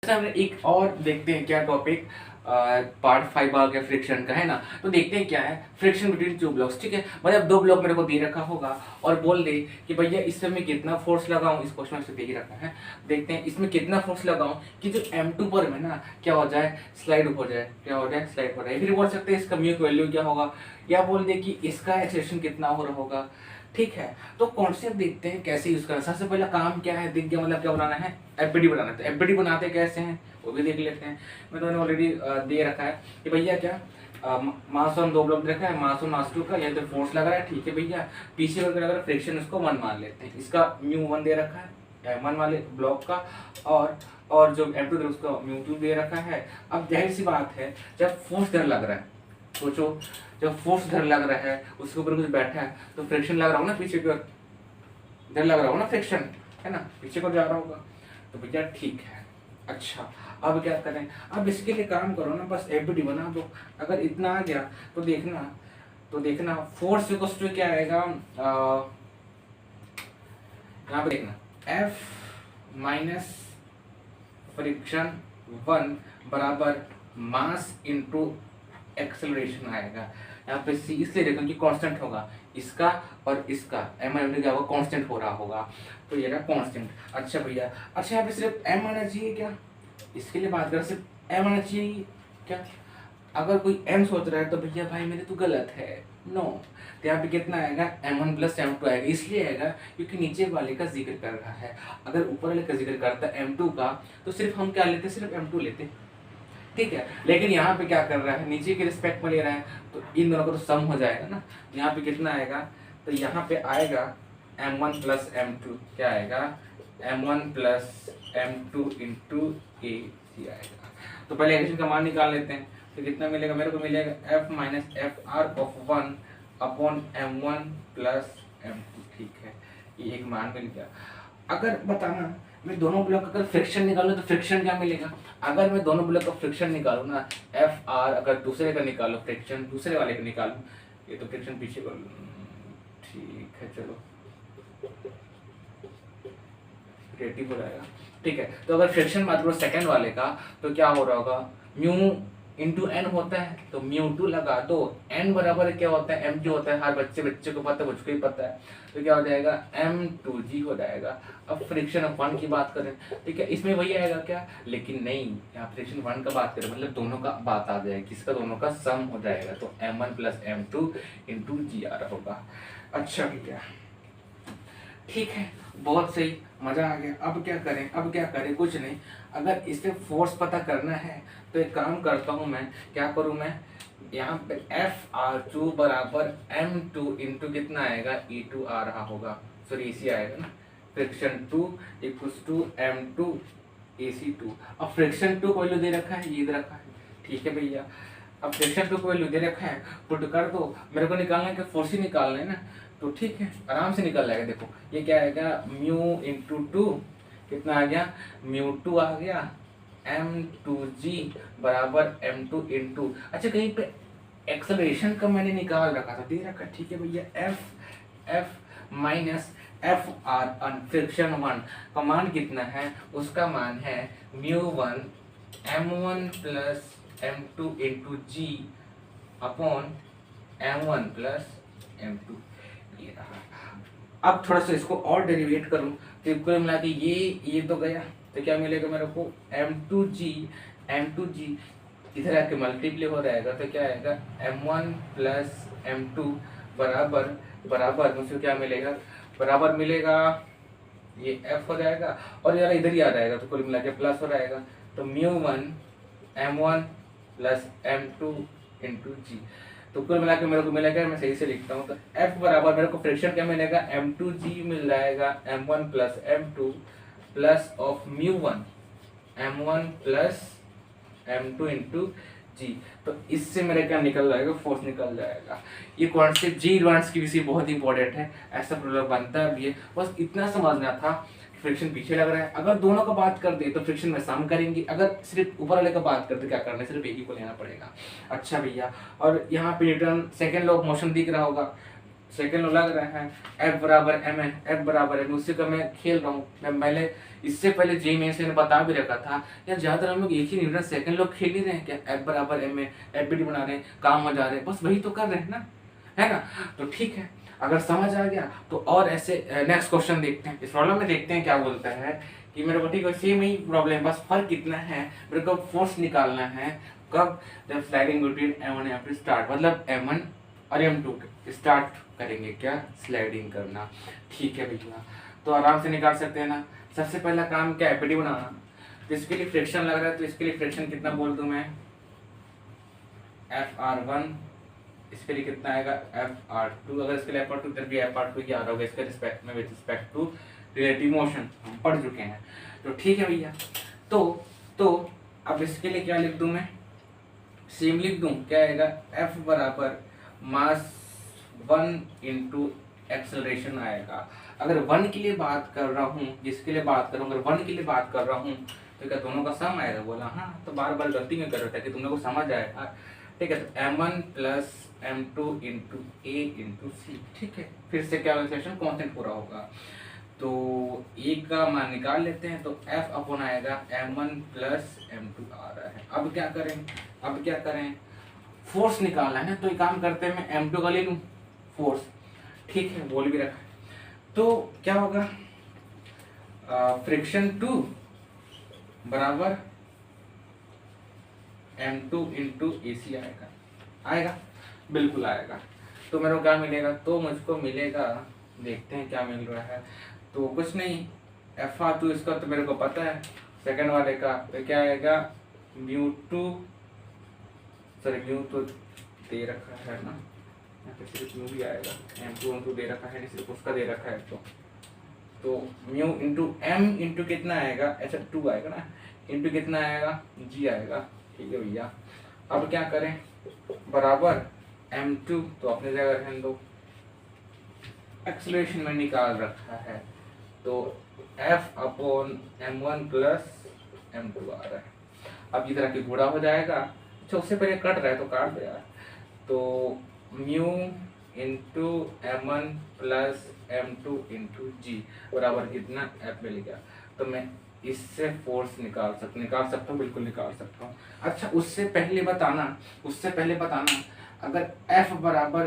हम एक और देखते हैं क्या टॉपिक पार्ट 5 आ गया फ्रिक्शन का, है ना। तो देखते हैं क्या है फ्रिक्शन बिटवीन टू ब्लॉक्स। ठीक है, मतलब दो ब्लॉक मेरे को दे रखा होगा और बोल दे कि भैया इसमें मैं कितना फोर्स लगाऊं। इस क्वेश्चन से दे ही रखा है, देखते हैं इसमें कितना फोर्स लगाऊं कि जो M2 पर में ना क्या हो जाए, स्लाइड हो जाए। क्या हो जाए? स्लाइड हो जाए। फिर बोल सकते हैं इसका म्यू की वैल्यू क्या होगा, या बोल दे कि इसका एक्सेलरेशन कितना हो रहा होगा। ठीक है, तो कॉन्सेप्ट देखते हैं कैसे यूज करना। सबसे पहला काम क्या है, दिख गया, मतलब क्या बनाना है, एफबीडी बनाना है। तो एफबीडी बनाते कैसे हैं वो भी देख लेते हैं। मैं तो ऑलरेडी दे रखा है कि भैया क्या मास ऑन दो ब्लॉक रखा है, मास ऑन मास टू का, या तो फोर्स लगा रहा है। ठीक है भैया, पीछे वगैरह लग रहा है, फ्रिक्शन उसको 1 मान लेते हैं। इसका म्यू 1 दे रखा है M1 वाले ब्लॉक का, और जो M2 उसका म्यू 2 दे रखा है। अब जाहिर सी बात है, जब फोर्स इधर लग रहा है, सोचो जब फोर्स इधर लग रहा है, उसके ऊपर कुछ बैठा है तो फ्रिक्शन लग रहा होगा ना पीछे की ओर, इधर लग रहा होगा ना फ्रिक्शन, है ना, पीछे को जा रहा होगा। तो भैया ठीक है। अच्छा, अब क्या करें, अब इसके लिए काम करो ना, बस एफबीडी बना दो। अगर इतना आ गया तो देखना फोर्स इक्वल टू क्या आएगा, यहाँ पे देखना F माइनस फ्रिक्शन 1 बराबर मास इंटू एक्सेलरेशन आएगा। यहाँ पे C इसलिए देखो कि कांस्टेंट होगा, इसका और इसका M क्या होगा, कांस्टेंट हो रहा होगा। तो ये रहा कांस्टेंट। अच्छा भैया, अच्छा यहाँ पे सिर्फ M आना चाहिए क्या? इसके लिए बात करें, सिर्फ M आना चाहिए क्या? अगर कोई M सोच रहा है तो भैया भाई मेरे तो गलत है, नो। तो यहाँ पे कितना आएगा, M1 प्लस M2 आएगा। इसलिए आएगा क्योंकि नीचे वाले का जिक्र कर रहा है। अगर ऊपर वाले का जिक्र करता है M2 का, तो सिर्फ हम क्या लेते, सिर्फ M2 लेते। ठीक है, लेकिन यहाँ पे क्या कर रहा है, नीचे के रिस्पेक्ट में ले रहा है, तो इन दोनों का तो सम हो जाएगा ना। यहाँ पे कितना आएगा, तो यहाँ पे आएगा M1 प्लस M2, क्या आएगा, M1 plus M2 into AC आएगा। तो पहले एक्शन का मान निकाल लेते हैं। तो कितना मिलेगा, मेरे को मिलेगा F minus F R of 1 upon M1 plus M2। ठीक है, ये एक मान मिल गया। अगर बताना मैं दोनों ब्लॉक का अगर फ्रिक्शन निकालूं तो फ्रिक्शन क्या मिलेगा। अगर मैं दोनों ब्लॉक का फ्रिक्शन निकालूं ना, एफ आर, अगर दूसरे का निकालो फ्रिक्शन, दूसरे वाले का निकालूं, ये तो फ्रिक्शन पीछे कर, ठीक है चलो क्रिएटिव हो जाएगा। ठीक है, तो अगर फ्रिक्शन बात करो सेकंड वाले का, तो क्या हो रहा होगा, म्यू इंटू एन होता है, तो म्यू 2 लगा दो। एन बराबर क्या होता है, M2 होता है, हर बच्चे को पता है, मुझको ही पता है। तो क्या हो जाएगा, M2G हो जाएगा। अब फ्रिक्शन ऑफ 1 की बात करें, ठीक है, इसमें वही आएगा क्या, लेकिन नहीं, यहाँ फ्रिक्शन 1 का बात करें, मतलब दोनों का बात आ जाएगी, किसका, दोनों का सम हो जाएगा। तो M1 plus M2 into G आ रहा होगा। अच्छा भैया ठीक है, बहुत सही, मजा आ गया। अब क्या करें, कुछ नहीं। अगर इसे फोर्स पता करना है तो एक काम करता हूँ मैं, क्या करूँ मैं, यहाँ पे FR2 बराबर M2 इंटू कितना आएगा, E2 आ रहा होगा, सॉरी AC आएगा ना, friction 2 equals to M2 AC2। अब फ्रिक्शन 2 को वैल्यू दे रखा है, ये दे रखा है। ठीक है भैया, अब फ्रिक्शन 2 को वैल्यू दे रखा है, पुट कर दो। मेरे को निकालना है कि फोर्स ही निकालना है ना, तो ठीक है, आराम से निकल जाएगा। देखो ये क्या आएगा, म्यू इंटू 2 कितना आ गया, म्यू 2 आ गया, M2G बराबर M2 इंटू, अच्छा कहीं पे एक्सेलरेशन का मैंने निकाल रखा था, दे रखा। ठीक है भैया, F minus F R on friction 1 का मान कितना है, उसका मान है mu 1 M1 plus M2 into G upon M1 plus M2। ये रहा। अब थोड़ा सा इसको और डेरिवेट करूं, तो कुल मिला के ये तो गया, तो क्या मिलेगा मेरे को, M2G इधर आके मल्टीप्लाई हो जाएगा, तो क्या आएगा, M1 प्लस M2 बराबर मुझे क्या मिलेगा, बराबर मिलेगा, ये F हो जाएगा और यार इधर ही आ जाएगा, तो कुल मिला के प्लस हो जाएगा। तो mu 1 M1 plus M2 into G, तो कुल मिला के मेरे को मिलेगा, मैं सही से लिखता हूँ, तो F बराबर मेरे को फ्रिक्शन क्या मिलेगा, M2G मिल जाएगा, M1 plus M2 plus of mu 1 M1 plus M2 into G। तो इससे मेरे क्या निकल जाएगा, फोर्स निकल जाएगा। ये कॉन्सेप्ट जी एडवांस की विषय बहुत इंपॉर्टेंट है, ऐसा प्रॉब्लम बनता भी है, बस इतना समझना था। फ्रिक्शन पीछे लग रहा है, अगर दोनों का बात कर दे तो फ्रिक्शन में सम करेंगे, अगर सिर्फ ऊपर वाले का बात करते क्या करना है, सिर्फ एक ही को लेना पड़ेगा। अच्छा भैया, और यहाँ पे Newton second law of motion दिख रहा होगा, सेकंड लॉ लग रहा है, F बराबर M है, F बराबर M, उसी का मैं खेल रहा हूँ। मैं पहले इससे पहले जे में से बता भी रखा था यार, ज़्यादातर हम लोग एक ही न्यूटन सेकंड लोग खेल ही रहे हैं क्या, एफ बराबर एम में एफ बी बना रहे हैं, काम हो जा रहे हैं, बस वही तो कर रहे हैं ना, है ना। तो ठीक है, अगर समझ आ गया तो और ऐसे नेक्स्ट क्वेश्चन देखते हैं। इस प्रॉब्लम में देखते हैं क्या बोलता है कि मेरे को ठीक है सेम ही प्रॉब्लम है, बस फर्क कितना है, मेरे को फोर्स निकालना है कब, जब स्लाइडिंग बिटवीन M1 और M2 स्टार्ट, मतलब M1 और M2 स्टार्ट करेंगे क्या स्लाइडिंग करना। ठीक है भैया, तो आराम से निकाल सकते हैं ना। सबसे पहला काम क्या है, एपीडी बनाना। तो इसके लिए फ्रिक्शन लग रहा है, तो इसके लिए फ्रिक्शन कितना बोल दूं मैं, FR1, इसके लिए कितना आएगा FR2। अगर इसके लिए FR2 इधर भी FR2 ही आ रहा होगा इसके रिस्पेक्ट में, with respect to relative motion, हम पढ़ चुके हैं। तो ठीक है भैया, तो अब इसके लिए क्या लिख दूं मैं, सेम लिख दूं, क्या आएगा, F बराबर मास 1 इंटू एक्सेलरेशन आएगा। अगर 1 के लिए बात कर रहा हूँ, जिसके लिए बात कर रहा हूँ, अगर 1 के लिए बात कर रहा हूँ तो क्या दोनों का सम आएगा, बोला हाँ, तो बार बार गलती में कर रहा था कि तुम लोग को समझ आएगा। ठीक है, तो M1 plus M2 into A into C. ठीक है, फिर से क्या एक्सप्रेशन कांस्टेंट पूरा होगा, तो A का मान निकाल लेते हैं, तो F अपॉन आएगा M1 प्लस M2 आ रहा है। अब क्या करें, फोर्स निकालना है, तो एक काम करते हैं, मैं M2 का ले लूँ फोर्स। ठीक है, बोल भी रखा है, तो क्या होगा, फ्रिक्शन 2 बराबर M2 इंटू AC आएगा, बिल्कुल आएगा। तो मेरे को क्या मिलेगा, तो मुझको मिलेगा, देखते हैं क्या मिल रहा है, तो कुछ नहीं, FR2 इसका तो मेरे को पता है, सेकंड वाले का तो क्या आएगा, म्यू तो दे रखा है ना, यहाँ पे सिर्फ म्यू भी आएगा, M2 दे रखा है, सिर्फ उसका दे रखा है, तो म्यू इंटू M इंटू कितना आएगा, ऐसा 2 आएगा ना, इंटू कितना आएगा, G आएगा। ठीक है भैया, अब क्या करें, बराबर M2 तो अपनी जगह रहने दो, एक्सेलरेशन में निकाल रखा है, तो F upon M1 plus M2 आ रहा है। अब ये तरह की गुणा हो जाएगा, अच्छा उससे पहले कट रहा है तो काट दो यार, तो mu into M1 plus M2 into g बराबर कितना, F मिल गया। तो मैं इससे फोर्स निकाल सकता हूँ, बिल्कुल निकाल सकता हूँ। अच्छा उससे पहले बताना अगर F बराबर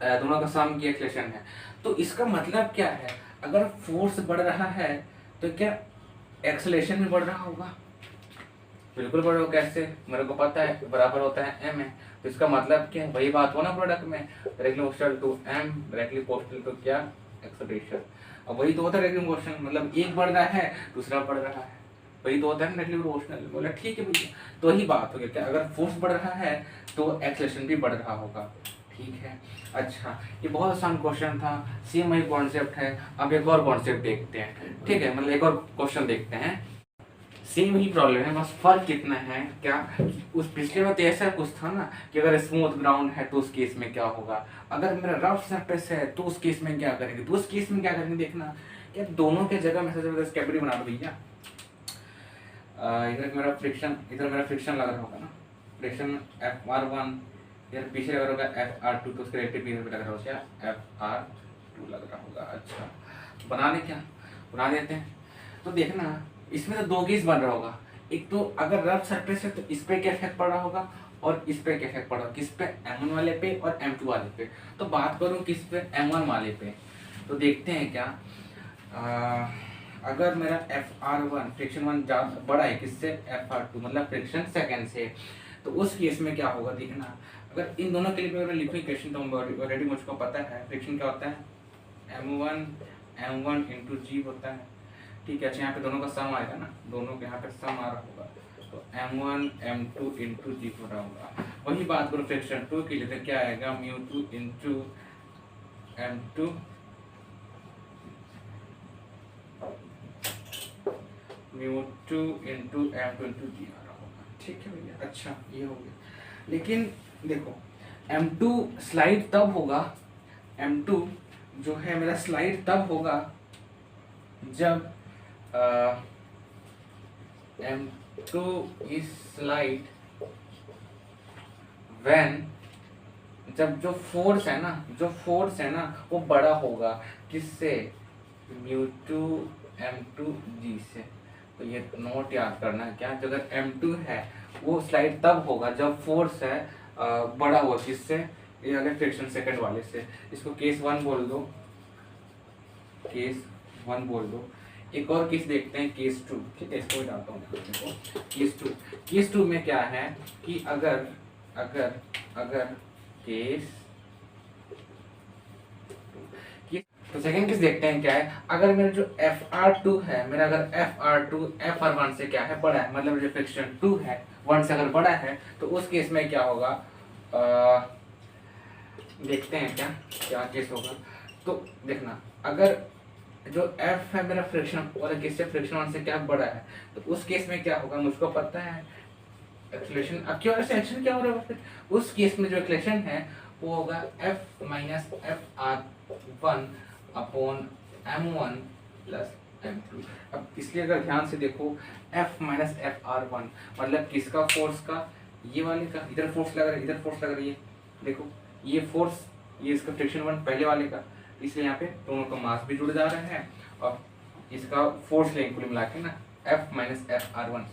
दोनों का सम की एक्सप्रेशन है, तो इसका मतलब क्या है, अगर फोर्स बढ़ रहा है तो क्या एक्सेलरेशन भी बढ़ रहा होगा, बिल्कुल बढ़ होगा। कैसे, मेरे को पता है बराबर होता है M है, तो इसका मतलब क्या है, वही बात हो ना प्रोडक्ट में, डायरेक्टली पोस्टल टू M, डायरेक्टली पोस्टल टू क्या एक्सेलरेशन। अब वही तो होता है डायरेक्टली मोशन, मतलब एक बढ़ रहा है दूसरा बढ़ रहा है, वही तो होता है डायरेक्टली प्रोपोर्शनल। बोला ठीक है भैया, तो वही बात हो गया, क्या अगर फोर्स बढ़ रहा है तो एक्सेलरेशन भी बढ़ रहा होगा। ठीक है, अच्छा ये बहुत आसान क्वेश्चन था, सेम वही कॉन्सेप्ट है। अब एक और कॉन्सेप्ट देखते हैं, ठीक है, मतलब एक और क्वेश्चन देखते हैं, सेम ही प्रॉब्लम है, बस फर्क कितना है, क्या उस पिछले में तो ऐसा कुछ था ना कि अगर स्मूथ ग्राउंड है तो उस केस में क्या होगा, अगर मेरा रफ सरफेस है तो उस केस में क्या करेंगे, देखना क्या दोनों के जगह में सबसे जबरदस्त कैपिटी बना दो भैया। इधर मेरा फ्रिक्शन लग रहा होगा ना, फ्रिक्शन FR1, इधर पीछे लग रहा होगा FR2, तो उसके रिलेटिव इधर पे लग रहा होगा FR2 लग रहा होगा। अच्छा बना देते हैं, तो देखना इसमें तो दो केस बन रहा होगा, एक तो अगर रफ सरफेस है तो इस पे क्या इफेक्ट पड़ रहा होगा और इस पे क्या इफेक्ट पड़ रहा होगा, किस पे, M1 वाले पे और M2 वाले पे। तो बात करूं किस पे, M1 वाले पे, तो देखते हैं क्या, अगर मेरा FR1 फ्रिक्शन 1 ज्यादा बड़ा है किससे, FR2 मतलब फ्रिक्शन सेकंड से, तो उस केस में क्या होगा देखना। अगर इन दोनों के लिए मैं लिखूं इक्वेशन, तो ऑलरेडी मुझको पता है फ्रिक्शन क्या होता है, M1 इंटू जी होता है। ठीक है, अच्छा यहाँ पे दोनों का सम आएगा ना, दोनों के यहाँ पे सम आ रहा होगा, तो M1 M2 इंटू जी हो रहा होगा। वही बात करो फ्रिक्शन 2 के लिए, तो क्या आएगा, μ2 into M2 μ2 into M2 into g आ रहा होगा। ठीक है भैया, अच्छा ये हो गया, लेकिन देखो M2 स्लाइड तब होगा, M2 जो है मेरा स्लाइड तब होगा जब M2 is slide when, जब जो फोर्स है ना वो बड़ा होगा, किससे, μ2 m2g से। तो ये नोट याद करना है क्या, जो अगर m2 है वो स्लाइड तब होगा जब फोर्स है बड़ा हो किससे, ये अगर फ्रिक्शन सेकंड वाले से। इसको केस 1 बोल दो, केस 1 बोल दो। एक और केस देखते हैं, केस 2। ठीक है, इसको डालता हूँ केस 2 में क्या है कि अगर केस, तो सेकंड केस देखते हैं क्या है। अगर मेरा जो FR2 है, मेरा अगर FR2 FR1 से क्या है, बड़ा है, मतलब जो फ्रिक्शन 2 है 1 से अगर बड़ा है, तो उस केस में क्या होगा, देखते हैं क्या केस होगा। तो देखना, अगर जो F है मेरा फ्रिक्शन और किससे, फ्रिक्शन 1 से क्या बड़ा है, तो उस केस में क्या होगा, मुझको पता है एक्सेलरेशन। अब क्यों ऐसे एक्शन क्या हो रहा है फिर, उस केस में जो एक्सेलरेशन है वो होगा F minus FR1 upon M1 plus M2। अब इसलिए अगर ध्यान से देखो, F माइनस FR1 मतलब किसका, फोर्स का, ये वाले का, इधर फोर्स लग रहा है, इधर फोर्स लग रही है, देखो ये फोर्स, ये इसका फ्रिक्शन 1 पहले वाले का, इसलिए यहाँ पे दोनों का मास भी जुड़ जा रहा है और इसका फोर्स लेंगे कुल मिला के ना, F माइनस FR1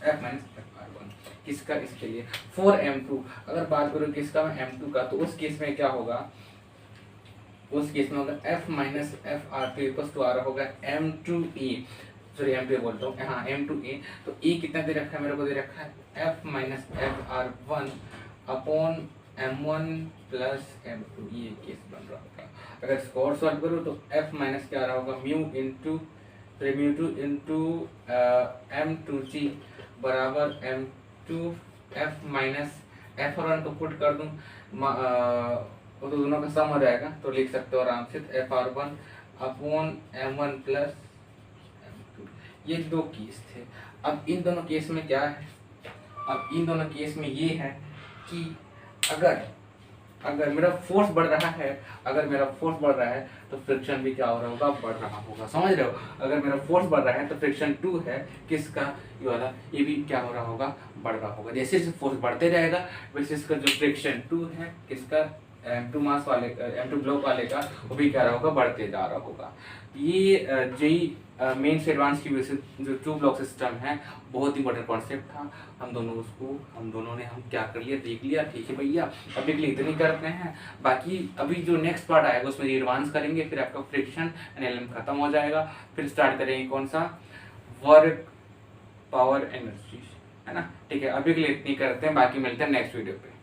किसका, इसके लिए 4m2। अगर बात करो किसका, m2 का, तो उस केस में क्या होगा, उस केस में होगा F minus FR2 equals to आ रहा होगा M2E, सॉरी M2 बोलता हूँ, हाँ M2E। तो E कितना दे रखा है, मेरे को दे रखा है F minus FR1 upon M1 plus M2, ये केस बन रहा होगा। अगर इसको और सॉल्व करूँ तो F माइनस क्या आ रहा होगा, म्यू इंटू M2G बराबर M2 F माइनस FR1 को पुट कर दूँ, वो तो दोनों का सम हो जाएगा, तो लिख सकते हो आराम से FR1 upon M1 plus M2। ये दो केस थे। अब इन दोनों केस में क्या है, अब इन दोनों केस में ये है कि अगर मेरा फोर्स बढ़ रहा है, तो फ्रिक्शन भी क्या हो रहा होगा, बढ़ रहा होगा, समझ रहे हो। अगर मेरा फोर्स बढ़ रहा है तो फ्रिक्शन 2 है किसका, ये वाला, ये भी क्या हो रहा होगा, बढ़ रहा होगा। जैसे जैसे फोर्स बढ़ते जाएगा वैसे इसका जो फ्रिक्शन 2 है किसका, M2 मास वाले, M2 ब्लॉक वाले का, वो भी क्या रहा होगा, बढ़ते जा रहा होगा। ये जेई मेन से एडवांस की वजह से जो 2 ब्लॉक सिस्टम है, बहुत इंपॉर्टेंट कॉन्सेप्ट था। हम दोनों ने क्या कर लिया, देख लिया, ठीक है भैया। अभी के लिए इतनी करते हैं, बाकी अभी जो नेक्स्ट पार्ट आएगा उसमें एडवांस करेंगे, फिर आपका फ्रिक्शन एनालिसिस खत्म हो जाएगा, फिर स्टार्ट करेंगे कौन सा, वर्क पावर एनर्जी, है ना। ठीक है, अभी के लिए इतनी करते हैं, बाकी मिलते हैं नेक्स्ट वीडियो पे।